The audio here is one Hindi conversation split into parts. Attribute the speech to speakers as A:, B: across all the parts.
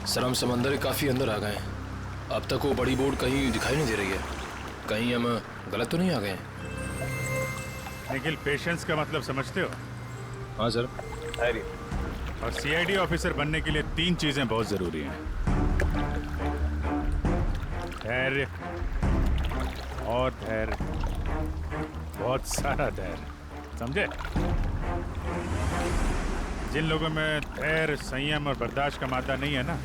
A: सर हम समंदर के काफ़ी अंदर आ गए हैं। अब तक वो बड़ी बोट कहीं दिखाई नहीं दे रही है। कहीं हम गलत तो नहीं आ गए हैं?
B: निखिल, पेशेंस का मतलब समझते हो?
A: हाँ सर।
B: और सीआईडी ऑफिसर बनने के लिए 3 चीजें बहुत जरूरी हैं। धैर्य और धैर्य, बहुत सारा धैर्य, समझे? जिन लोगों में धैर्य, संयम और बर्दाश्त का मादा नहीं है ना,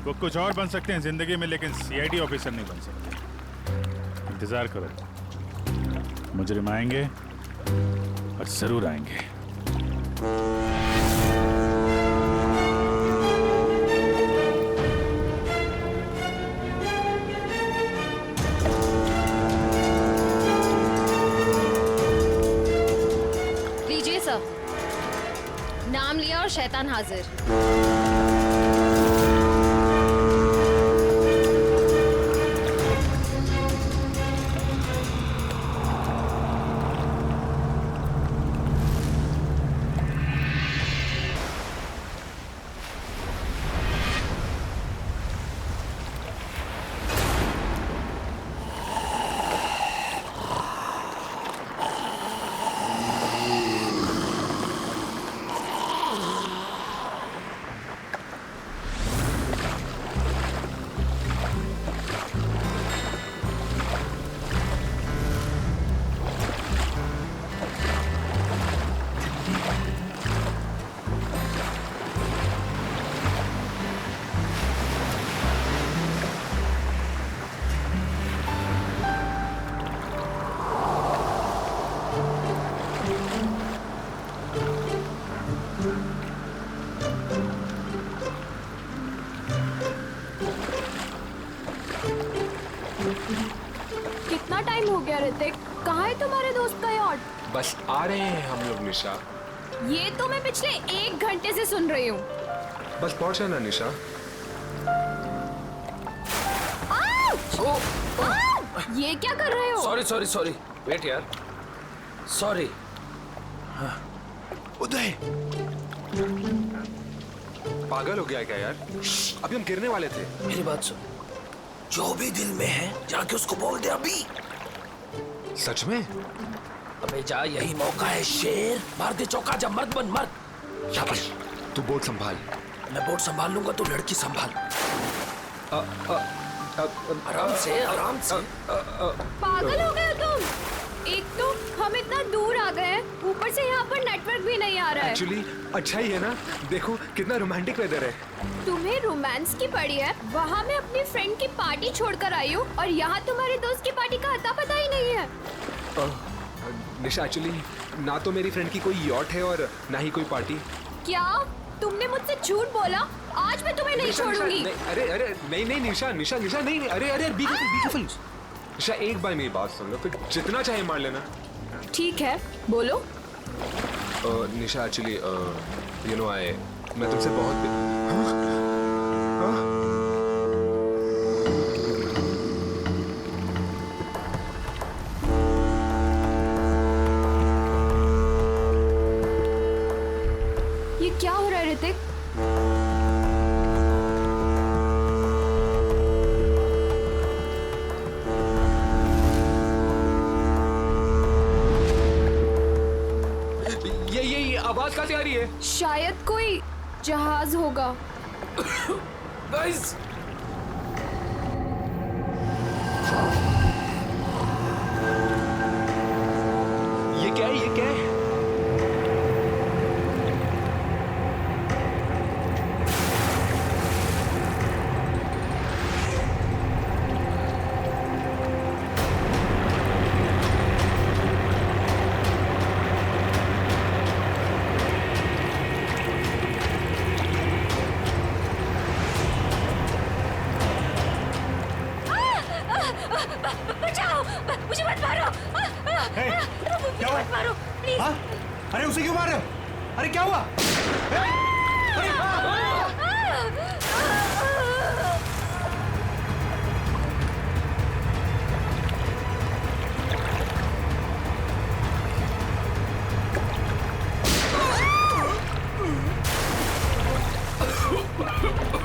B: वो कुछ और बन सकते हैं जिंदगी में, लेकिन सीआईडी ऑफिसर नहीं बन सकते। इंतजार करो, मुजरिम आएंगे और जरूर आएंगे।
C: लीजिए सर, नाम लिया और शैतान हाजिर।
D: कितना टाइम हो गया ऋतिक? कहाँ है तुम्हारे दोस्त का यॉट?
E: बस आ रहे हैं हम लोग निशा।
D: ये तो मैं पिछले 1 घंटे से सुन रही हूँ।
E: बस पहुंचा ना निशा।
D: ये क्या कर रहे हो?
E: सॉरी सॉरी सॉरी, वेट यार, सॉरी। उदय, पागल हो गया क्या यार? अभी हम गिरने वाले थे।
A: मेरी बात सुन, जो भी दिल में है जाके उसको बोल दे अभी।
E: सच में?
A: अबे जा, यही मौका है शेर। मार दे चौका, जब मर्द बन मर्द।
E: शाबाश, तू बोट संभाल।
A: मैं बोट संभाल लूंगा, तू लड़की संभाल। आराम से आराम से।
D: पागल हो गए तुम? एक तो हम इतना दूर आ गए हैं, ऊपर से यहाँ पर नेटवर्क भी नहीं आ रहा है।
E: एक्चुअली अच्छा ही है ना, देखो कितना रोमांटिक वेदर है।
D: तुम्हें रोमांस की पड़ी है? वहाँ मैं अपनी फ्रेंड की पार्टी छोड़कर आई हूँ और यहाँ तुम्हारे दोस्त की पार्टी का अता पता ही नहीं है।
E: निशा, एक्चुअली ना तो मेरी फ्रेंड की कोई यॉट है और ना ही कोई पार्टी।
D: क्या तुमने मुझसे झूठ बोला? आज मैं तुम्हें नहीं छोड़ूंगी।
E: अरे अरे नहीं नहीं निशा निशा निशा नहीं, अरे अरे बी केयरफुल निशा, एक बार मेरी बात सुन लो, फिर जितना चाहे मार लेना।
D: ठीक है, बोलो।
E: निशा, एक्चुअली यू नो मैं तुमसे बहुत
D: ये क्या हो रहा है ऋतिक?
E: ये आवाज कहाँ से आ रही है?
D: शायद कोई जहाज होगा।
E: गाइस, ये क्या है? ये क्या है?
D: बचाओ, मुझे मत मारो।
F: क्या हुआ?
D: मत मारो प्लीज।
F: हाँ? अरे उसे क्यों मार रहे हो? अरे क्या हुआ?
E: Oh!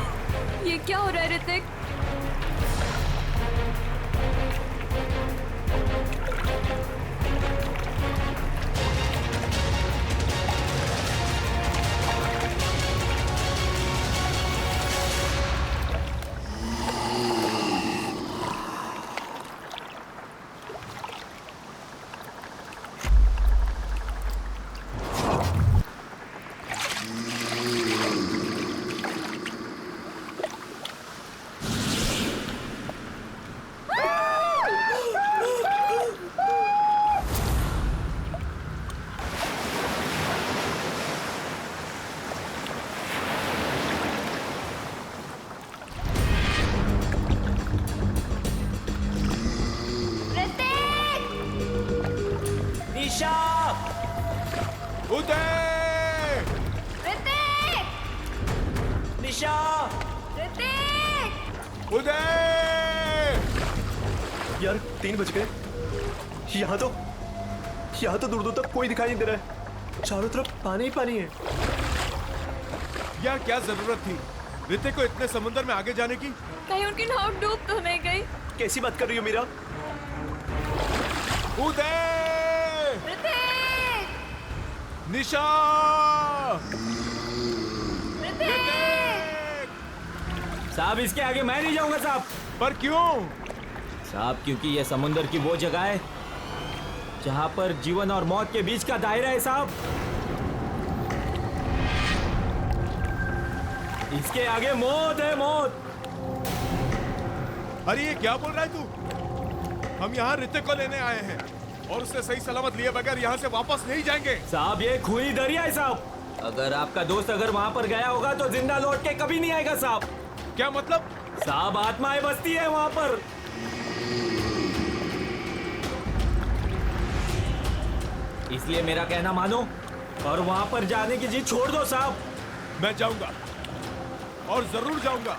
G: निशा!
B: उदय!
D: ऋतिक!
G: निशा!
D: ऋतिक!
B: उदय!
G: यार 3 बज गए। यहाँ तो दूर दूर तक कोई दिखाई नहीं दे रहा है। चारों तरफ पानी ही पानी है।
B: यार क्या जरूरत थी ऋतिक को इतने समुद्र में आगे जाने की?
D: कहीं उनकी नाव डूब तो नहीं गई?
G: कैसी बात कर रही हो मीरा?
B: उदय!
D: ऋतिक!
B: निशा!
D: ऋतिक!
G: साहब इसके आगे मैं नहीं जाऊंगा साहब।
B: पर क्यों?
G: साहब क्योंकि यह समुंदर की वो जगह है जहां पर जीवन और मौत के बीच का दायरा है साहब। इसके आगे मौत है, मौत।
B: अरे ये क्या बोल रहा है तू? हम यहाँ ऋतिक को लेने आए हैं और उससे सही सलामत लिए बगैर यहाँ से वापस नहीं जाएंगे।
G: साहब ये खूनी दरिया है साहब। अगर आपका दोस्त वहां पर गया होगा तो जिंदा लौट के कभी नहीं आएगा साहब।
B: क्या मतलब?
G: साहब आत्माएं बसती है वहां पर। इसलिए मेरा कहना मानो और वहां पर जाने की जिद छोड़ दो साहब।
B: मैं जाऊंगा और जरूर जाऊंगा।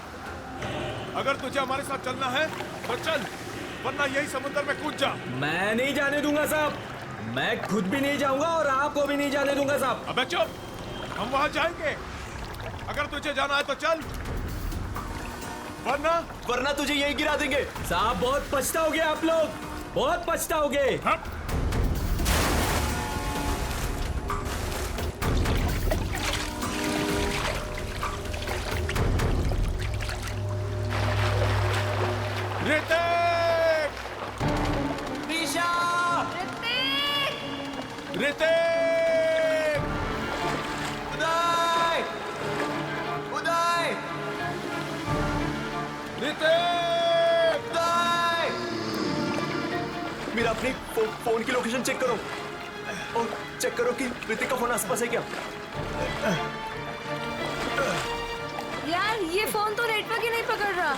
B: अगर तुझे हमारे साथ चलना है तो चल, वरना यही समुद्र में कूद जा।
G: मैं नहीं जाने दूंगा साहब। मैं खुद भी नहीं जाऊंगा और आपको भी नहीं जाने दूंगा साहब।
B: अबे चुप, हम वहां जाएंगे। अगर तुझे जाना है तो चल, वरना
G: तुझे यही गिरा देंगे। साहब बहुत पछताओगे आप लोग, बहुत पछताओगे।
B: हट। ऋतिक!
G: निशा!
B: ऋतिक!
G: उदय! उदय!
B: ऋतिक!
G: उदय! मेरा अपनी फोन की लोकेशन चेक करो और चेक करो कि ऋतिक का फोन आसपास है क्या।
D: यार ये फोन तो नेटवर्क ही नहीं पकड़ रहा।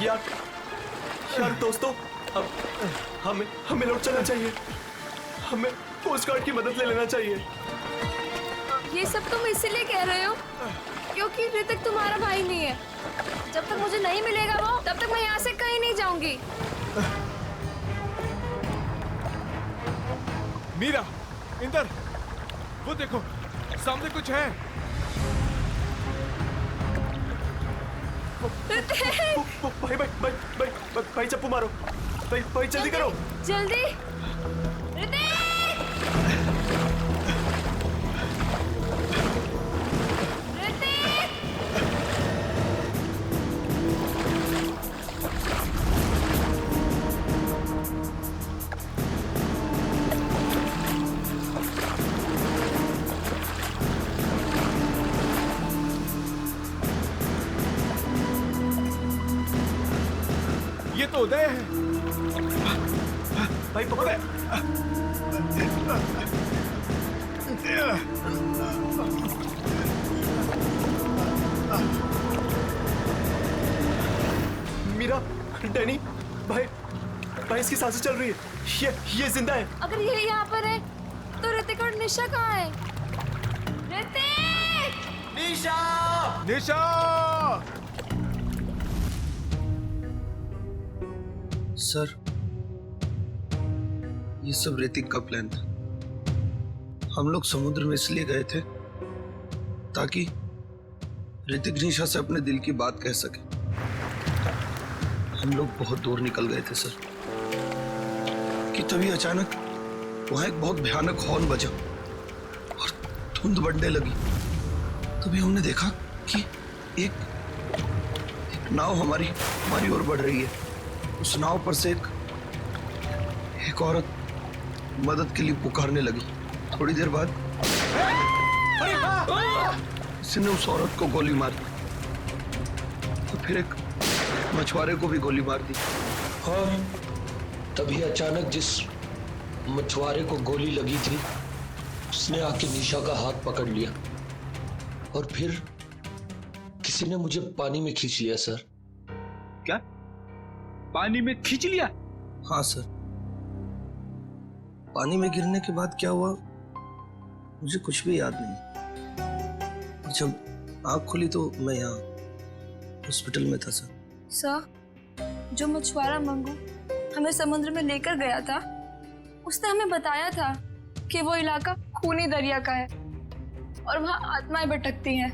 G: यार दोस्तों, अब हमें लौट चलना चाहिए। हमें कोस्ट गार्ड की मदद ले लेना चाहिए।
D: ये सब तुम इसीलिए कह रहे हो क्योंकि ऋतिक तुम्हारा भाई नहीं है। जब तक मुझे नहीं मिलेगा वो, तब तक मैं यहाँ से कहीं नहीं जाऊंगी।
B: मीरा, इंदर, वो देखो सामने कुछ है।
G: भाई चप्पू मारो। भाई जल्दी करो,
D: जल्दी। ऋतिक! ऋतिक!
B: ये तो उदय है।
G: भाई पकड़े। मीरा, डैनी, भाई इसकी सांसें चल रही है। ये जिंदा है।
D: अगर ये यहाँ पर है तो ऋतिक और निशा कहाँ है? ऋतिक!
G: निशा!
B: निशा!
H: सर, ये सब ऋतिक का प्लान था। हम लोग समुद्र में इसलिए गए थे ताकि ऋतिक निशा से अपने दिल की बात कह सके। हम लोग बहुत दूर निकल गए थे सर कि तभी अचानक वहां एक बहुत भयानक हॉर्न बजा और धुंध बढ़ने लगी। तभी हमने देखा कि एक नाव हमारी ओर बढ़ रही है। उस नाव पर से एक औरत मदद के लिए पुकारने लगी। थोड़ी देर बाद इसने उस औरत को गोली मार दी तो फिर एक मछुआरे को भी गोली मार दी।
I: और तभी अचानक जिस मछुआरे को गोली लगी थी उसने आके निशा का हाथ पकड़ लिया और फिर किसी ने मुझे पानी में खींच लिया सर।
F: क्या? पानी में खींच लिया?
H: हाँ सर, पानी में गिरने के बाद क्या हुआ मुझे कुछ भी याद नहीं। जब आँख खुली तो मैं यहाँ हॉस्पिटल में था सर।
D: सर, जो मछुआरा मंगू हमें समुद्र में लेकर गया था, उसने हमें बताया था कि वो इलाका खूनी दरिया का है और वहाँ आत्माएं भटकती हैं।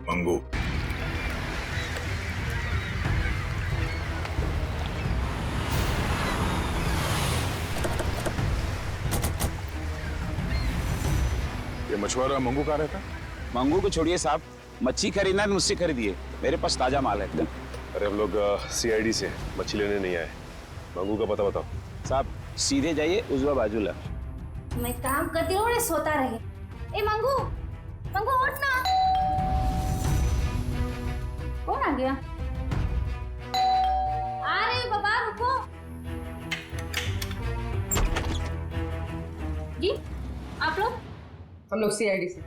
B: मंगू, ये मछुआरा मंगू कहाँ रहता?
J: मंगू को छोड़िए साहब, मच्छी खरीदना है तो मुझसे खरीदिए, मेरे पास ताजा माल है एकदम।
K: अरे हम लोग सीआईडी से मछली लेने नहीं आए। मंगू का पता बताओ।
J: साहब सीधे जाइए, उजवा बाजू ला।
C: मैं काम करती हूँ, सोता रहे। ए मंगू, मंगू उठ ना। कौन आ गया? आ रहे हो बाबा, रुको। जी, आप लोग?
L: हम लोग सीआईडी से।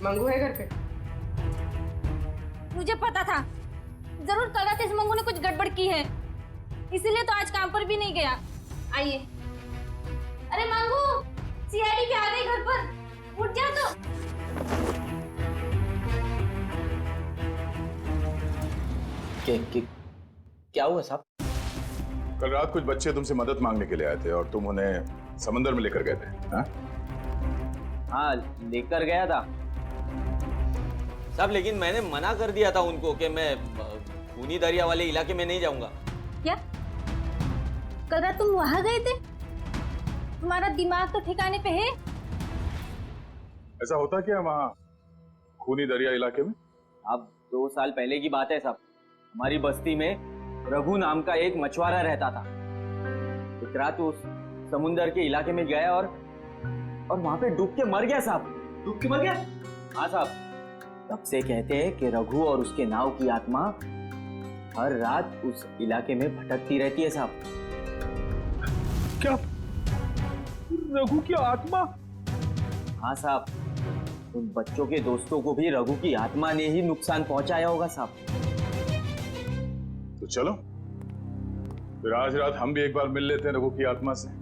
L: मंगू है घर पे?
C: मुझे पता था, जरूर कल रात इस मंगू ने कुछ गड़बड़ की है, इसीलिए तो आज काम पर भी नहीं गया। आइए। अरे मंगू, सीआईडी पे आ गई घर पर, उठ जा तो।
J: क्या हुआ साहब?
B: कल रात कुछ बच्चे तुमसे मदद मांगने के लिए आए थे और तुम उन्हें समंदर में लेकर गए थे।
M: हाँ, लेकर गया था साहब, लेकिन मैंने मना कर दिया था उनको कि मैं खूनी दरिया वाले इलाके में नहीं जाऊंगा।
C: क्या? कल रात तुम वहां गए थे? तुम्हारा दिमाग तो ठिकाने पे है?
B: ऐसा होता क्या वहाँ खूनी दरिया इलाके में?
M: अब 2 साल पहले की बात है साहब, हमारी बस्ती में रघु नाम का एक मछुआरा रहता था। एक रात उस समुंदर के इलाके में गया और वहां पे डूब के मर गया साहब।
J: डूब के मर गया?
M: हाँ साहब, तब से कहते हैं कि रघु और उसके नाव की आत्मा हर रात उस इलाके में भटकती रहती है साहब।
B: क्या? रघु की आत्मा?
M: हाँ साहब, उन बच्चों के दोस्तों को भी रघु की आत्मा ने ही नुकसान पहुंचाया होगा साहब।
B: तो चलो फिर आज रात हम भी एक बार मिल लेते हैं रघु की आत्मा से।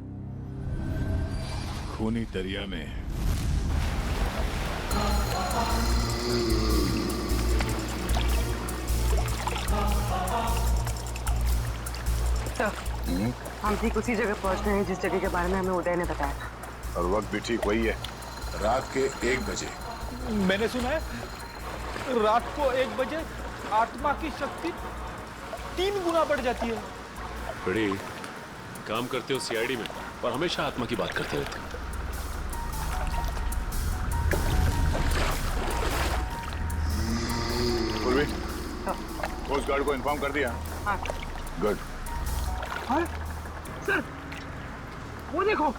B: खूनी दरिया में
L: हम ठीक उसी जगह पहुंच गए हैं जिस जगह के बारे में हमें उदय ने बताया था।
B: और वक्त भी ठीक वही है, रात के 1 बजे।
F: मैंने सुना है रात को 1 बजे आत्मा की शक्ति 3 गुना बढ़ जाती है।
K: बड़ी काम करते हो सीआईडी में और हमेशा आत्मा की बात करते रहते हो।
B: पूर्वी, कोस्ट गार्ड को इन्फॉर्म कर दिया?
L: हाँ।
B: गुड।
L: हाँ? सर, वो देखो,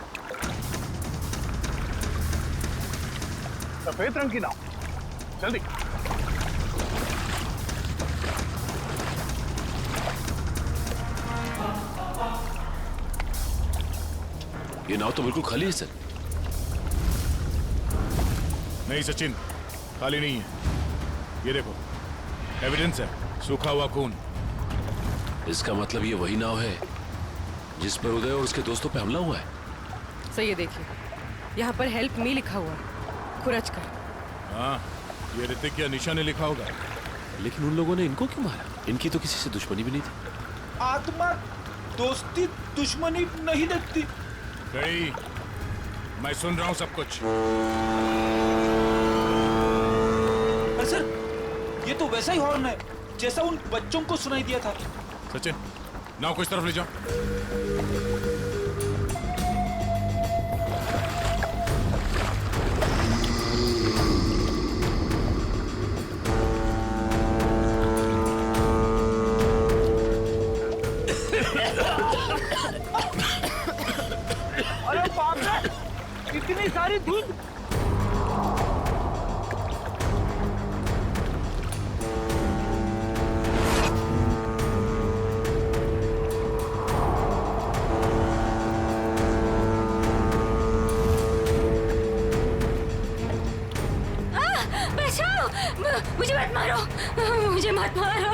B: सफेद रंग की नाव, जल्दी।
K: ये नाव तो बिल्कुल खाली है सर।
B: नहीं सचिन, खाली नहीं है। ये देखो, एविडेंस है, सूखा हुआ खून।
K: इसका मतलब ये वही नाव है जिस पर उदय और उसके दोस्तों पे हमला हुआ है।
L: सही है, देखिए यहाँ पर हेल्प मी लिखा हुआ है, खुरच कर।
B: हाँ, ये ऋतिक या निशा ने लिखा होगा।
K: लेकिन उन लोगों ने इनको क्यों मारा? इनकी तो किसी से दुश्मनी भी नहीं थी।
F: आत्मा दोस्ती दुश्मनी नहीं देखती।
B: गई, मैं सुन रहा हूं सब कुछ।
F: अरे सर, ये तो वैसा ही हॉर्न है जैसा उन बच्चों को सुनाई दिया था।
B: सचिन, नाव को इस तरफ ले जाओ।
F: अरे बाप रे, कितनी सारी दूध।
C: बचाओ, मुझे मत मारो,
D: मुझे मत मारो,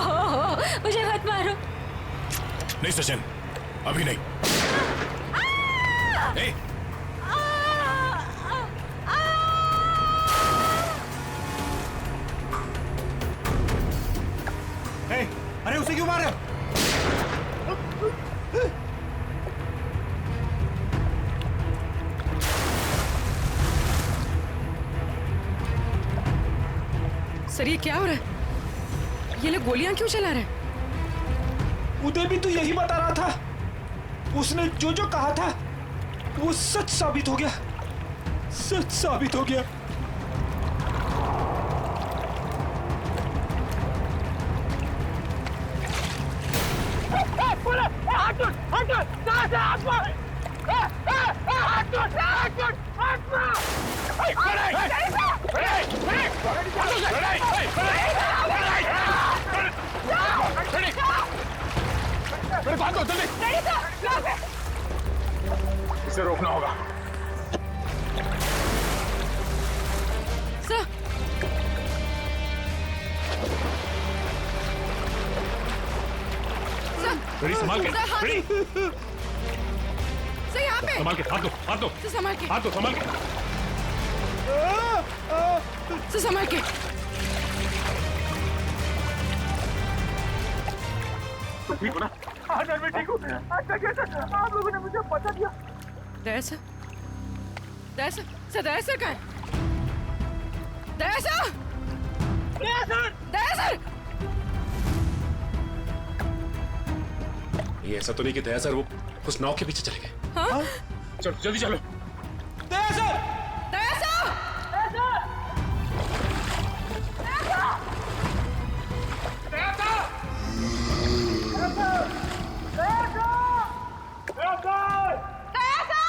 D: मुझे मत मारो।
K: नहीं सचिन, अभी नहीं। ए,
F: अरे उसे क्यों मार रहे हो?
L: सर ये क्या हो रहा है? ये लोग गोलियां क्यों चला रहे हैं?
F: उदय भी तो यही बता रहा था। उसने जो जो कहा था वो सच साबित हो गया, सच साबित हो गया।
K: इसे रोकना होगा।
L: सर
B: बड़ी संभाल के, बड़ी
L: सर यहाँ पे
B: संभाल के, हाथ दो, हाथ दो,
L: सर संभाल के,
B: हाथ दो, संभाल के।
L: सर संभाल के।
B: तुम ठीक हो ना?
F: हाँ सर, मैं ठीक हूँ। अच्छा कैसे आप लोगों ने मुझे बता दिया?
L: दया सर, दया सर, सर दया सर कहाँ है? दया सर,
F: दया सर,
L: दया सर।
K: ये ऐसा तो नहीं कि दया सर वो उस नाव के पीछे चले गए?
L: हाँ?
K: चलो जल्दी चलो।
F: दया सर,
L: दया सर,
F: दया सर, दया सर, दया सर, दया सर, दया सर, दया सर।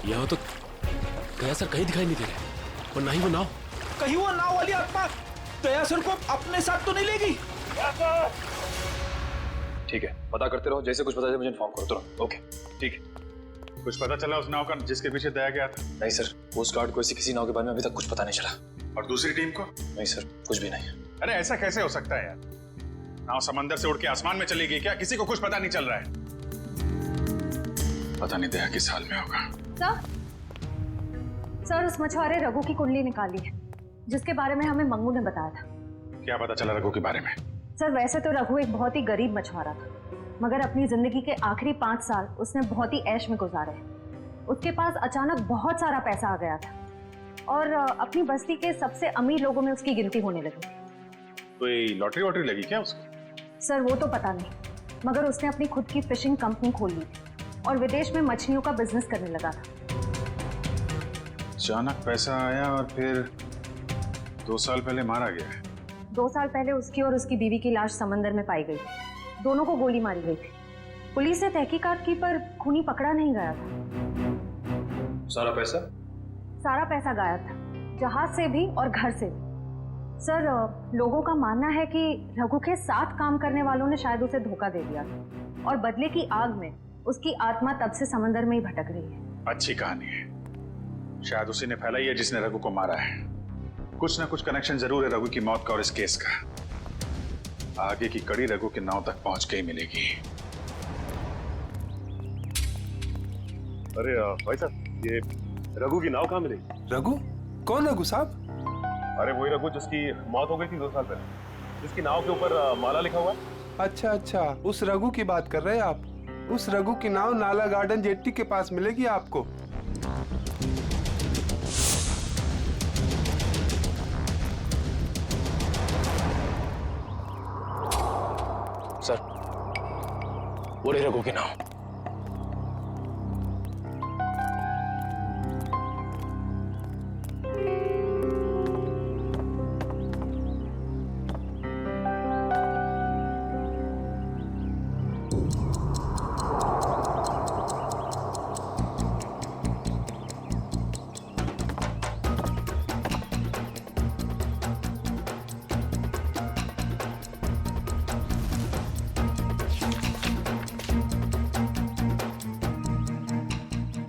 K: यहाँ तो दया सर कहीं दिखाई नहीं दे रहे, और ना ही वो नाव।
F: कहीं वो नाव वाली आत्मा दया सर को अपने साथ तो नहीं लेगी?
A: ठीक है, पता करते रहो, जैसे कुछ पता चले मुझे इन्फॉर्म करो तुरंत। ओके ठीक है।
B: कुछ पता चला उस नाव का जिसके पीछे दया गया था?
A: नहीं सर, कोस्ट गार्ड को ऐसी किसी नाव के बारे में अभी तक कुछ पता नहीं चला।
B: और दूसरी टीम को?
A: नहीं सर, कुछ भी नहीं।
B: अरे ऐसा कैसे हो सकता है यार? नाव समंदर से उड़ के आसमान में चली गई क्या? किसी को कुछ पता नहीं चल रहा है। पता नहीं दया किस हाल में होगा।
C: सर उस मछुआरे रघु की कुंडली निकाली है, जिसके बारे में हमें मंगू ने बताया था।
B: क्या पता चला रघु के बारे में?
C: सर वैसे तो रघु एक बहुत ही गरीब मछुआरा था, मगर अपनी जिंदगी के आखिरी 5 साल उसने बहुत ही ऐश में गुजारे। उसके पास अचानक बहुत सारा पैसा आ गया था और अपनी बस्ती के सबसे अमीर लोगों में उसकी गिनती होने लगी।
B: कोई लॉटरी वॉटरी लगी क्या उसको?
C: सर वो तो पता नहीं, मगर उसने अपनी खुद की फिशिंग कंपनी खोल ली और विदेश में मछलियों का बिजनेस करने लगा था।
B: अचानक पैसा आया और फिर 2 साल पहले मारा गया है।
C: 2 साल पहले उसकी और उसकी बीवी की लाश समंदर में पाई गई। दोनों को गोली मारी गई थी। पुलिस ने तहकीकात की पर खूनी पकड़ा नहीं गया था।
A: सारा पैसा?
C: सारा पैसा गायब था, जहाज से भी और घर से भी। सर लोगों का मानना है कि रघु के साथ काम करने वालों ने शायद उसे धोखा दे दिया था और बदले की आग में उसकी आत्मा तब से समंदर में ही भटक रही है।
B: अच्छी कहानी है। शायद उसी ने फैलाई है जिसने रघु को मारा है। कुछ ना कुछ कनेक्शन जरूर है रघु की मौत का और इस केस का। आगे की कड़ी रघु के नाव तक पहुंच के ही मिलेगी।
N: अरे भाई साहब, ये रघु की नाव कहाँ मिलेगी?
G: रघु? कौन रघु साहब?
N: अरे वही रघु जिसकी मौत हो गई थी 2 साल पहले, जिसकी नाव के ऊपर माला लिखा हुआ है।
G: अच्छा अच्छा, उस रघु की बात कर रहे हैं आप। उस रघु की नाव नाला गार्डन जेट्टी के पास मिलेगी आपको।
A: सर वो रही रघु की नाव।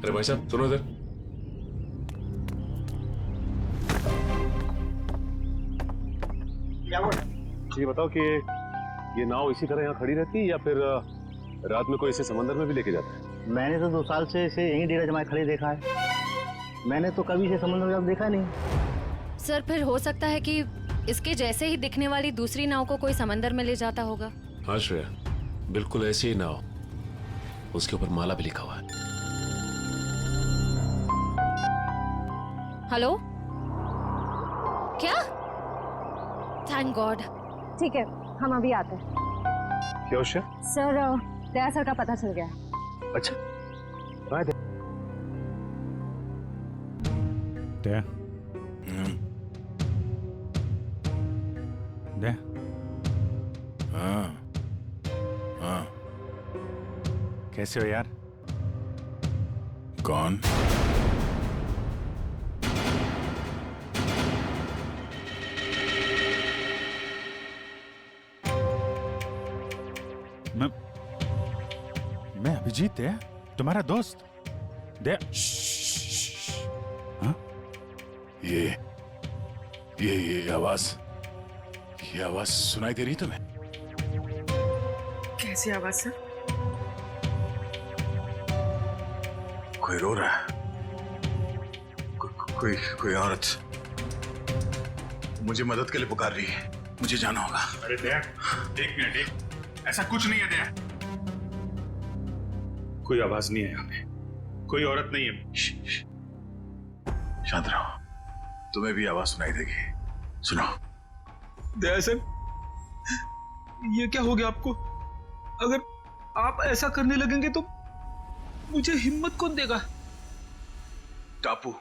K: अरे भाई साहब सुनो इधर।
N: ये बताओ कि ये नाव इसी तरह यहाँ खड़ी रहती है या फिर रात में कोई इसे समंदर में भी लेके जाता है?
F: मैंने तो 2 साल से इसे यहीं डेरा जमाए खड़े देखा है। मैंने तो कभी इसे समुद्र में देखा नहीं।
O: सर फिर हो सकता है कि इसके जैसे ही दिखने वाली दूसरी नाव को कोई समंदर में ले जाता होगा।
K: हाँ श्रेया, बिल्कुल ऐसी ही नाव, उसके ऊपर माला भी लिखा हुआ है।
O: हेलो, क्या? Thank God.
P: ठीक है, हम अभी आते हैं।
N: क्या उषा?
P: सर, दया सर का पता चल गया।
N: अच्छा, बाय
B: दया। दया।
A: हाँ हाँ।
B: कैसे हो यार?
A: कौन?
B: मैं अभिजीत है, तुम्हारा दोस्त। दया। हाँ?
A: ये आवाज सुनाई दे रही तुम्हें?
L: कैसी आवाज सर?
H: कोई रो रहा है। कोई औरत मुझे मदद के लिए पुकार रही है। मुझे जाना होगा।
B: अरे दया, एक मिनट, ऐसा कुछ नहीं है दया। कोई आवाज नहीं है यहाँ पे, कोई औरत नहीं है।
H: शांत रहो, तुम्हें भी आवाज सुनाई देगी। सुनो। दया सर, ये क्या हो गया आपको? अगर आप ऐसा करने लगेंगे तो मुझे हिम्मत कौन देगा? टापू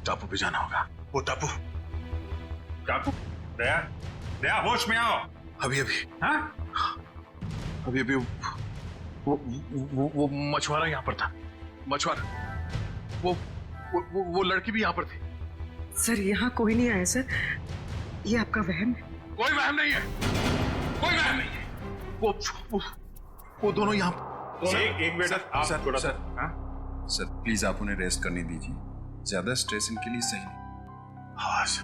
H: टापू पे जाना होगा। वो टापू।
B: दया होश में आओ।
H: अभी
B: हाँ?
H: अभी वो मछुआरा यहाँ पर था। मछुआरा, वो लड़की भी यहाँ पर थी।
L: सर यहाँ कोई नहीं आया सर, ये आपका वहम है।
H: कोई वहम नहीं है, कोई वहम नहीं है। वो दोनों यहाँ।
B: एक मिनट आप थोड़ा सा।
Q: सर प्लीज आप उन्हें रेस्ट करने दीजिए, ज्यादा स्ट्रेस इनके लिए सही नहीं।
H: हाँ सर।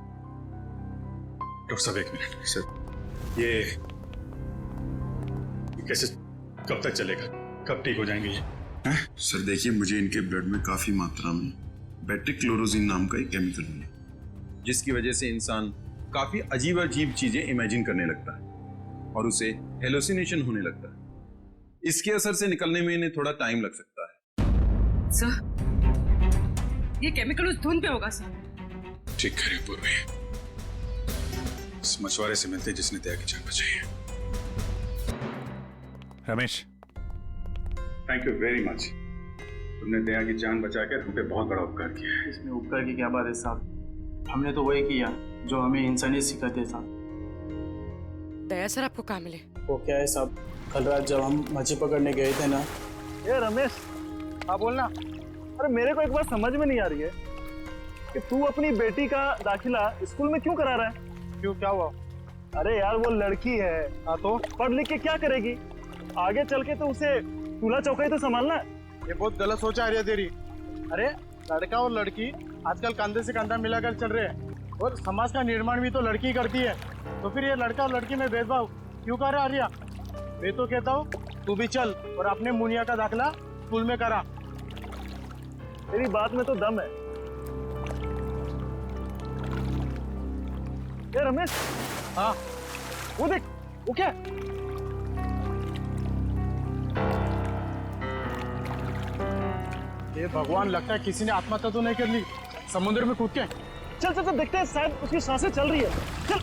B: डॉक्टर साहब एक मिनट। सर ये कैसे, कब तक चलेगा, कब ठीक हो जाएंगे ये?
Q: सर देखिए, मुझे इनके ब्लड में काफी मात्रा में बेटिक्लोरोजिन नाम का एक केमिकल मिला, जिसकी वजह से इंसान काफी अजीब अजीब चीजें इमेजिन करने लगता है और उसे हेलुसिनेशन होने लगता है। इसके असर से निकलने में इन्हें थोड़ा टाइम लग सकता है।
L: सर ये केमिकल उस धुंध पे होगा सर।
B: ठीक करें पूर्वी, इस मछुआरे से मिलते जिसने दया की जान बचाई है। Ramesh, thank you very much. तुमने दया की जान बचाकर हम पे बहुत बड़ा उपकार किया है।
F: इसमें उपकार की क्या बात है साहब, हमने तो वही किया जो हमें इंसानियत सिखाते साहब।
L: दया सर आपको कहाँ मिले?
F: वो क्या है साहब, कल रात जब हम मछली पकड़ने गए थे ना।
R: ये रमेश, हाँ बोलना। अरे मेरे को एक बात समझ में नहीं आ रही है कि तू अपनी बेटी का दाखिला स्कूल में क्यों करा रहा है? क्यों, क्या हुआ? अरे यार वो लड़की है, हाँ तो पढ़ लिख के क्या करेगी? आगे चल के तो उसे चूल्हा चौका ही तो संभालना है।
F: ये बहुत गलत सोच आ रही है तेरी। अरे लड़का और लड़की आजकल कंधे से कंधा मिलाकर चल रहे हैं और समाज का निर्माण भी तो लड़की करती है, तो फिर ये लड़का और लड़की में भेदभाव क्यों कर रहा है आर्या? मैं तो कहता हूँ तू भी चल और अपने मुनिया का दाखिला स्कूल में करा।
R: तेरी बात में तो दम है। ये रमेश, हाँ वो देख, वो क्या?
F: ये भगवान, लगता है किसी ने आत्महत्या तो नहीं कर ली समुद्र में कूद के।
R: चल चल चल देखते हैं, शायद उसकी सांसें चल रही है। चल।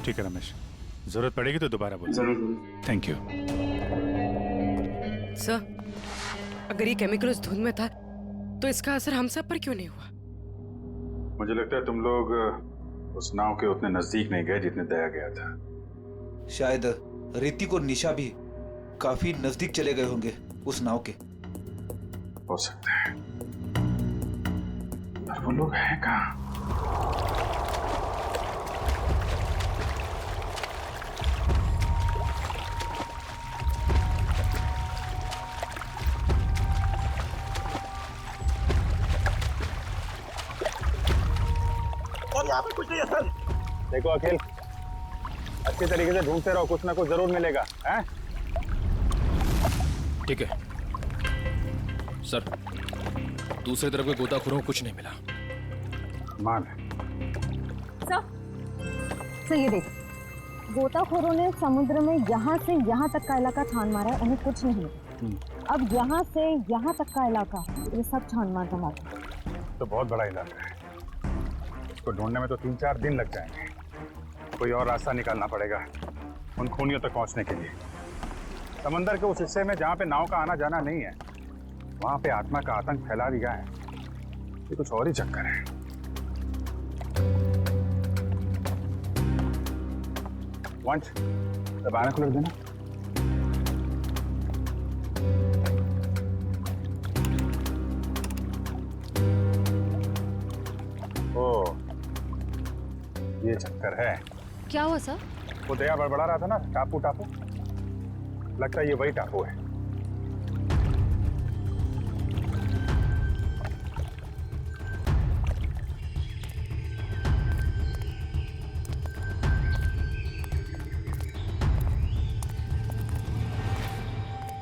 B: ठीक है रमेश, जरूरत पड़ेगी तो दोबारा बोलो।
E: जरूर।
B: Thank you.
L: सर, अगर ये केमिकल उस धुंध में था तो इसका असर हम सब पर क्यों नहीं हुआ?
N: मुझे लगता है तुम लोग उस नाव के उतने नजदीक नहीं गए जितने दया गया था।
S: शायद ऋतिक और निशा भी काफी नजदीक चले गए होंगे उस नाव के।
N: हो सकता है, पर वो लोग हैं कहाँ?
R: और यहाँ पे कुछ नहीं है सर। देखो अखिल, अच्छी तरीके से ढूंढते रहो, कुछ ना कुछ जरूर मिलेगा। हैं?
A: ठीक है सर, दूसरी तरफ के गोताखोरों को कुछ नहीं मिला।
N: मान
P: सर ये देख, गोताखोरों ने समुद्र में यहाँ से यहाँ तक का इलाका छान मारा है, उन्हें कुछ नहीं मिला। अब यहाँ से यहाँ तक का इलाका ये सब छान मार का
N: तो बहुत बड़ा इलाका है, इसको ढूंढने में तो 3-4 दिन लग जाएंगे। कोई और रास्ता निकालना पड़ेगा उन खूनियों तक पहुंचने के लिए। समंदर के उस हिस्से में जहाँ पे नाव का आना जाना नहीं है, वहां पे आत्मा का आतंक फैला दिया है। ये कुछ और ही चक्कर है। वंश, दबाना खुल देना। ओ, ये चक्कर है।
O: क्या हुआ सर?
N: वो दया बड़बड़ा रहा था ना, टापू टापू, लगता है ये वही टापू है।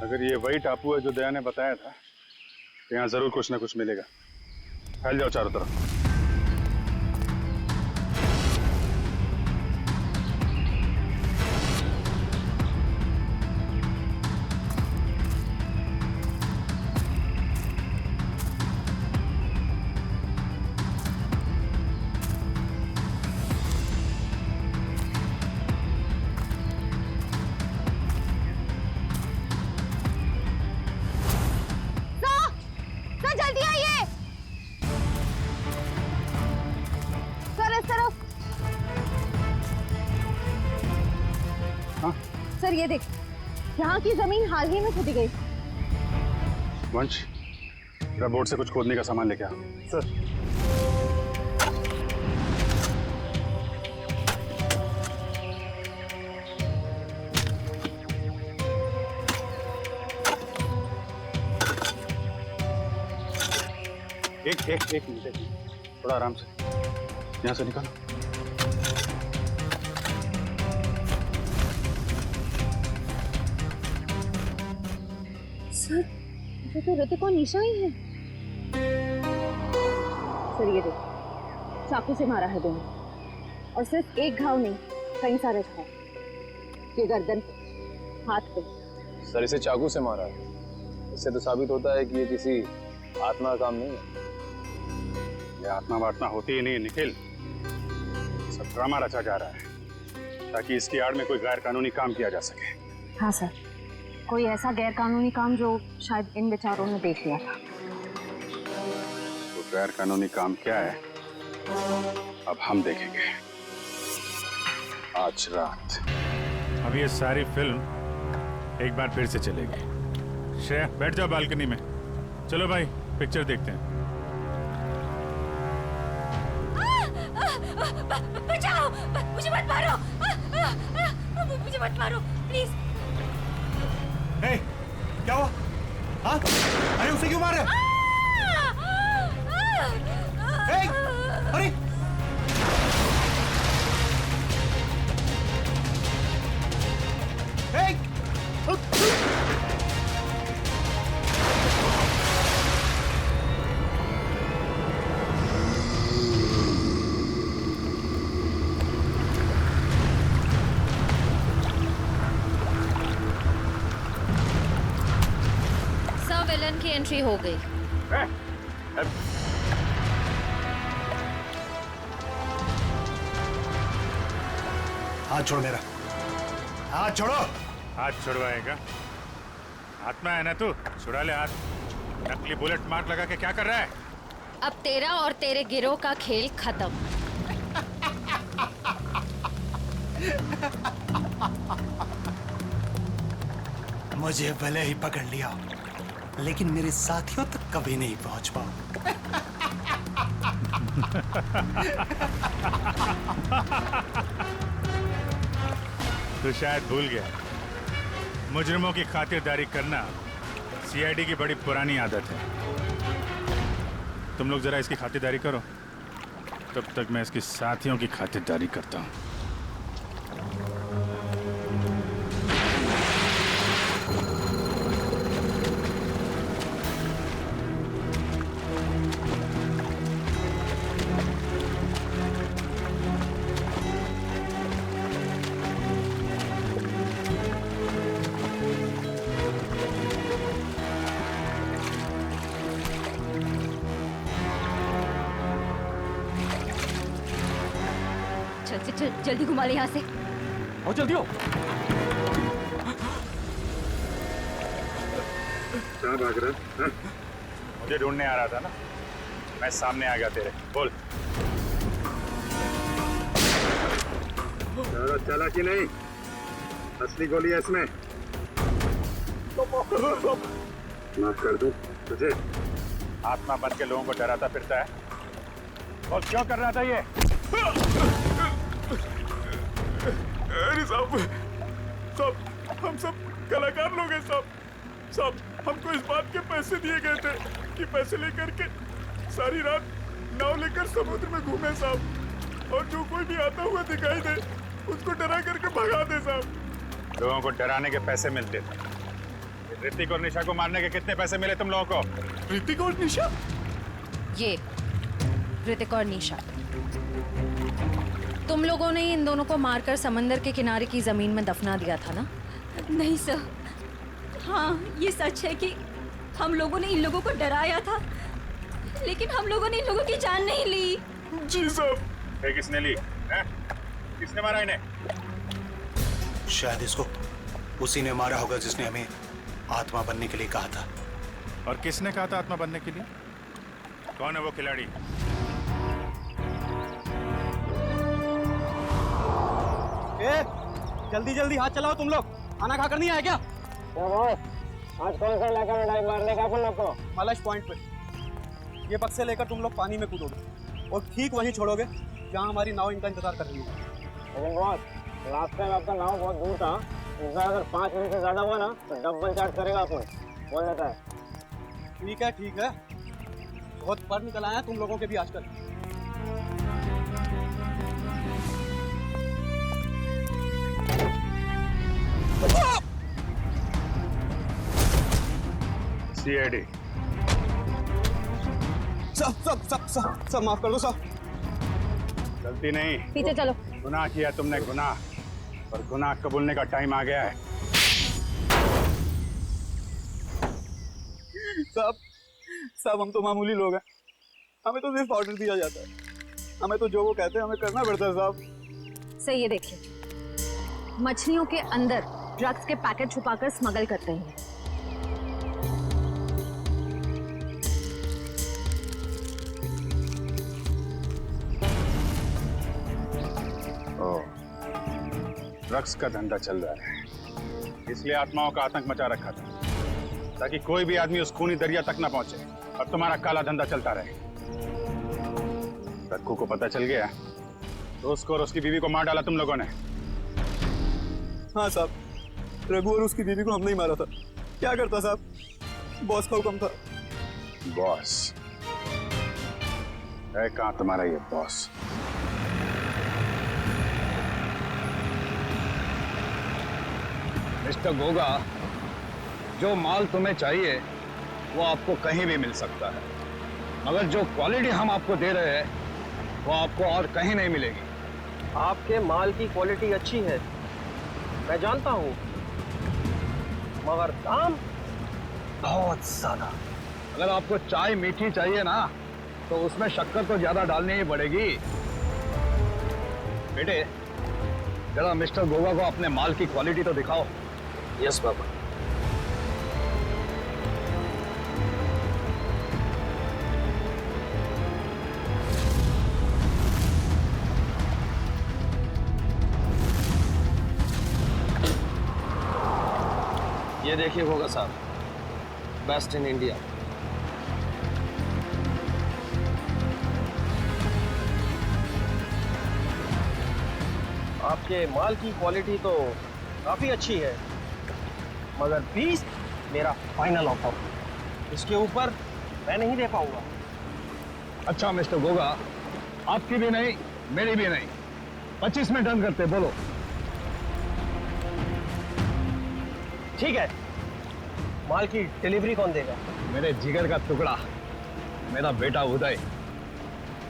N: अगर ये वही टापू है जो दया ने बताया था, तो यहाँ जरूर कुछ ना कुछ मिलेगा। फैल जाओ चारों तरफ।
P: सर ये देख, यहाँ की जमीन हाल ही में खुदी गई।
N: वंश, जरा बोट से कुछ खोदने का सामान लेके आओ।
R: सर।
N: एक मिनट, थोड़ा आराम से, यहाँ से निकालो।
P: सर, ये तो ऋतिक और निशा ही है। सर ये देख, चाकू से मारा है दोनों, और सिर्फ एक घाव नहीं, कई सारे घाव, ये गर्दन पे, हाथ पे।
T: सर इसे चाकू से मारा है, इससे तो साबित होता है कि ये किसी आत्मा का काम नहीं है।
N: ये आत्मा वात्मा होती ही नहीं निखिल, सब ड्रामा रचा जा रहा है ताकि इसकी आड़ में कोई गैर कानूनी काम किया जा सके।
P: हाँ सर, कोई ऐसा गैर कानूनी काम जो शायद इन बेचारों ने देख लिया था।
N: तो गैर कानूनी काम क्या है, अब हम देखेंगे आज रात।
B: अब ये सारी फिल्म एक बार फिर से चलेगी। श्रेया, बैठ जाओ बालकनी में। चलो भाई, पिक्चर देखते हैं।
C: बचाओ, मुझे मत मारो, मुझे मत मारो प्लीज।
R: hey, क्या हुआ? हाँ? अरे उसे क्यों मार रहे? hey, अरे hey!
O: विलन की एंट्री हो गई।
F: हाथ छोड़ मेरा, हाथ छोड़ो।
B: हाथ छुड़वाएगा? आत्मा है ना तू, छुड़ा ले हाथ। नकली बुलेट मार्क लगा के क्या कर रहा है?
O: अब तेरा और तेरे गिरोह का खेल खत्म।
F: मुझे भले ही पकड़ लिया, लेकिन मेरे साथियों तक कभी नहीं पहुंच पाओ।
B: तू शायद भूल गया, मुजरिमों की खातिरदारी करना सीआईडी की बड़ी पुरानी आदत है। तुम लोग जरा इसकी खातिरदारी करो, तब तक मैं इसके साथियों की खातिरदारी करता हूँ।
O: चल जल्दी घुमा ले यहाँ से।
M: और जल्दी हो।
N: कहाँ भाग रहा है? मुझे ढूंढने आ रहा था ना, मैं सामने आ गया तेरे। बोल। चला कि नहीं? असली गोली है इसमें। माफ कर दूं तुझे? आत्मा बन के लोगों को डराता फिरता है, और क्यों कर रहा था ये?
B: अरे साहब, हम सब कलाकार लोग हैं साहब। हमको इस बात के पैसे दिए गए थे कि पैसे लेकर के सारी रात नाव लेकर समुद्र में घूमे साहब, और जो कोई भी आता हुआ दिखाई दे उसको डरा करके भगा दे साहब।
N: लोगों को डराने के पैसे मिलते थे। ऋतिक और निशा को मारने के कितने पैसे मिले तुम लोगों को?
B: ऋतिक और निशा?
O: ये ऋतिक और निशा, तुम लोगों ने इन दोनों को मारकर समंदर के किनारे की जमीन में दफना दिया था ना?
C: नहीं सर, हाँ ये सच है कि हम लोगों ने इन लोगों को डराया था, लेकिन हम लोगों ने इन लोगों की जान नहीं ली।
B: जी साहब।
N: किसने ली है? किसने मारा इन्हें?
F: शायद इसको उसी ने मारा होगा जिसने हमें आत्मा बनने के लिए कहा था।
B: और किसने कहा था आत्मा बनने के लिए? कौन है वो खिलाड़ी?
U: जल्दी जल्दी हाथ चलाओ तुम लोग, खाना खाकर नहीं आए क्या?
V: आज कौन सा इलाका में डाइव मारने का अपन लोग को?
U: मलश पॉइंट पे। ये बक्से लेकर तुम लोग पानी में कूदोगे और ठीक वहीं छोड़ोगे जहाँ हमारी नाव इनका इंतजार कर रही है।
V: लेकिन बॉस, लास्ट टाइम आपका नाव बहुत दूर था, इस बार अगर 5 मिनट से ज्यादा हुआ ना तो डबल चार्ज करेगा अपन, बोल देता है।
U: ठीक है, बहुत पर निकल आए हैं तुम लोगों के भी आजकल।
N: सीआईडी।
U: सब माफ कर दो साहब।
N: गलती नहीं,
P: पीछे चलो।
N: गुनाह किया तुमने, गुनाह, और गुनाह कबूलने का टाइम आ गया है।
U: साहब हम तो मामूली लोग हैं, हमें तो सिर्फ ऑर्डर दिया जाता है, हमें तो जो वो कहते हैं हमें करना पड़ता है साहब।
O: सही है, देखिए मछलियों के अंदर ड्रग्स के पैकेट छुपाकर स्मगल करते हैं।
N: ड्रग्स का धंधा चल रहा है, इसलिए आत्माओं का आतंक मचा रखा था, ताकि कोई भी आदमी उस खूनी दरिया तक ना पहुंचे और तुम्हारा काला धंधा चलता रहे। रक्कू को पता चल गया तो उसको और उसकी बीवी को मार डाला तुम लोगों ने।
U: हाँ साहब, रघु और उसकी बीवी को हमने ही मारा था। क्या करता साहब, बॉस का हुक्म था।
N: बॉस है कहाँ तुम्हारा ये बॉस?
T: मिस्टर गोगा, जो माल तुम्हें चाहिए वो आपको कहीं भी मिल सकता है, मगर जो क्वालिटी हम आपको दे रहे हैं वो आपको और कहीं नहीं मिलेगी।
U: आपके माल की क्वालिटी अच्छी है, मैं जानता हूँ, मगर दाम बहुत ज्यादा।
T: अगर आपको चाय मीठी चाहिए ना तो उसमें शक्कर तो ज्यादा डालनी ही पड़ेगी। बेटे, जरा मिस्टर गोगा को अपने माल की क्वालिटी तो दिखाओ।
U: यस बाबा। ये देखिए गोगा साहब, बेस्ट इन इंडिया। आपके माल की क्वालिटी तो काफी अच्छी है, मगर 20 मेरा फाइनल ऑफर, इसके ऊपर मैं नहीं दे पाऊंगा।
T: अच्छा मिस्टर गोगा, आपकी भी नहीं मेरी भी नहीं, 25 में डन करते, बोलो।
U: ठीक है, माल की डिलीवरी कौन देगा?
T: मेरे जिगर का टुकड़ा, मेरा बेटा उदय।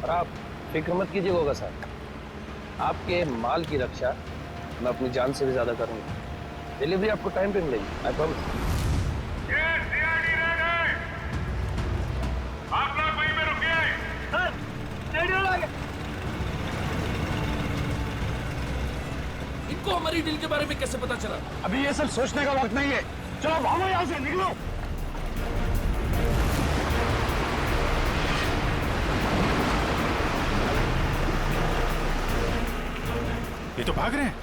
U: और आप फिक्र मत कीजिए गोगा साहब, आपके माल की रक्षा मैं अपनी जान से भी ज्यादा करूंगा। डिलीवरी आपको टाइम पे मिलेगी, आई प्रॉमिस।
B: आप लोग वहीं पे रुकिए।
U: सर, रेडियो लगे।
K: इनको हमारी डील के बारे में कैसे पता चला?
T: अभी ये सब सोचने का वक्त नहीं है, चलो भागो यहाँ से, निकलो।
B: ये तो भाग रहे हैं।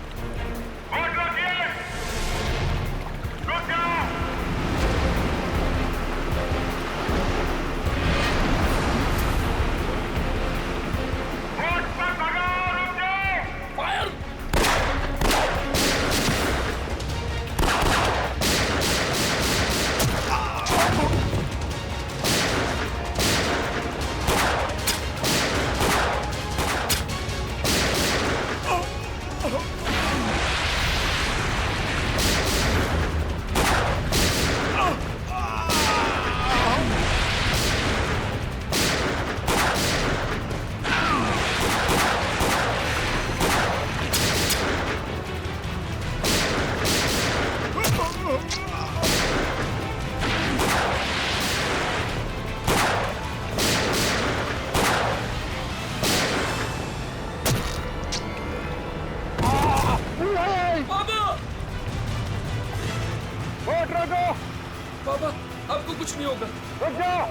K: बाबा, आपको कुछ नहीं होगा।
T: रुक जाओ।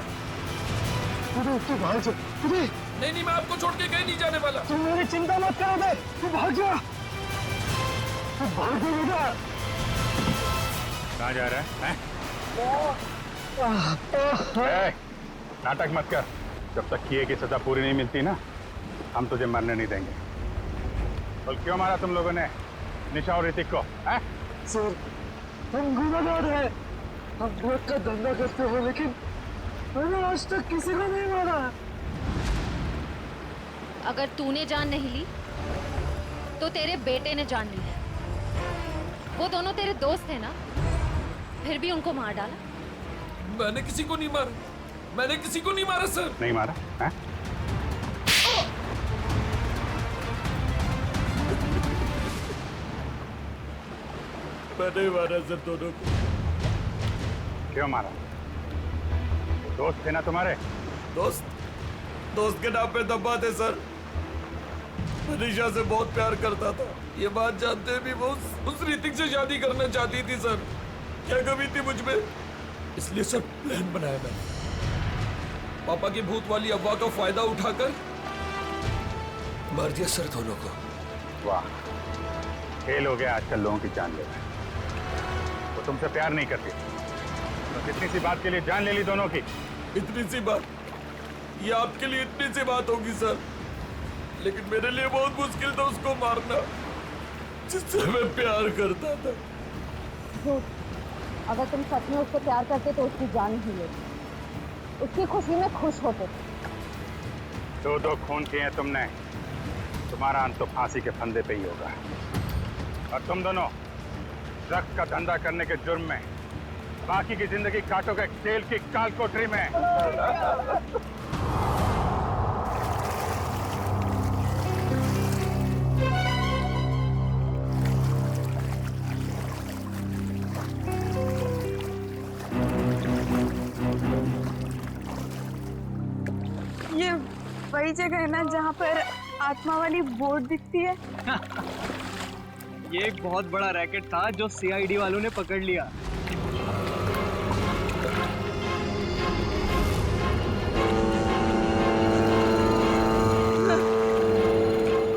K: तू भाग जा। नहीं, मैं आपको छोड़ के कहीं नहीं जाने वाला।
T: तुम मेरी चिंता मत करो बे, तू भाग जा। तू भाग जा बेटा।
B: कहाँ जा रहा है? ए, नाटक मत कर। जब तक किए की सजा पूरी नहीं मिलती ना, हम तुझे मरने नहीं देंगे। बोल क्यों मारा तुम लोगों ने निशा और ऋतिक को?
R: सर, हम गुनहगार हैं, हम ड्रग का धंधा करते हो, लेकिन मैंने आज तक किसी को नहीं मारा।
O: अगर तूने जान नहीं ली तो तेरे बेटे ने जान ली है। वो दोनों तेरे दोस्त थे ना, फिर भी उनको मार डाला।
K: मैंने किसी को नहीं मारा, मैंने किसी को नहीं मारा सर।
B: नहीं मारा है?
K: मैंने मारा सर दोनों को।
B: क्यों मारा? दोस्त थे ना तुम्हारे?
K: दोस्त के नाम पे दबा थे सर। मैं निशा से बहुत प्यार करता था, ये बात जानते भी वो उस ऋतिक से शादी करना चाहती थी सर। क्या कमी थी मुझ में, इसलिए सर प्लान बनाया मैंने। पापा की भूत वाली अफवाह का फायदा उठाकर मार दिया सर दोनों को।
B: वाह, खेल हो गया आजकल लोगों की जान लेना। वो तुमसे प्यार नहीं करती तो कितनी सी बात के लिए जान ले ली दोनों की?
K: इतनी सी बात, ये आपके लिए इतनी सी बात होगी सर, लेकिन मेरे लिए बहुत मुश्किल था उसको मारना जिससे मैं प्यार करता था।
P: अगर तुम सच में उसको प्यार करते तो उसकी जान ही लेते, उसकी खुशी में खुश होते।
B: दो खून किए हैं तुमने, तुम्हारा अंत तो फांसी के फंदे पे ही होगा। और तुम दोनों ड्रग्स का धंधा करने के जुर्म में बाकी की जिंदगी काटोगे जेल की काल कोठरी में।
D: ये वही जगह है ना जहाँ पर आत्मा वाली बोर्ड दिखती है?
I: ये एक बहुत बड़ा रैकेट था जो सीआईडी वालों ने पकड़ लिया।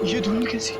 H: ये धुन कैसी?